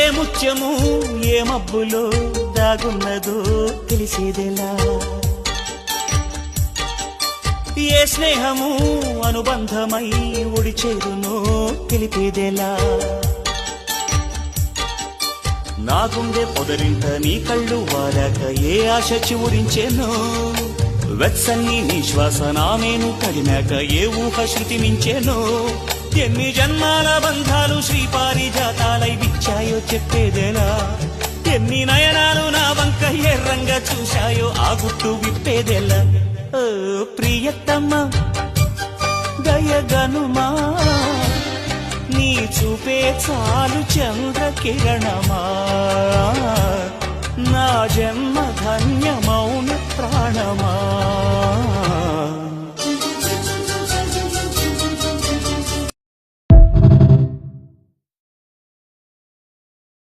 ఏ ముత్యము ఏ మబ్బులో దాగున్నదో తెలిసేదెలా, ఏ స్నేహము అనుబంధమై ఒడి చేరునో తెలిపేదెలా, నా గుండె పొదరింట నీ కళ్ళు వారాక ఏ ఆశ చివురించెనో, వెచ్చని నీ శ్వాస నామేను తడినాక ఏ ఊహ శృతి మించెనో, ఎన్ని జన్మాల బంధాలు శ్రీపారిజాతాలై విచ్చాయో చెప్పేదెలా, ఎన్ని నయనాలు నా వంక ఎర్రంగా చూశాయో ఆ గుట్టు విప్పేదెలా. ఓ ప్రియతమ్మ దయగనుమా, నీ చూపే చాలు చంద్రకిరణమా, నా జన్మ ధన్యమౌన ప్రాణమా.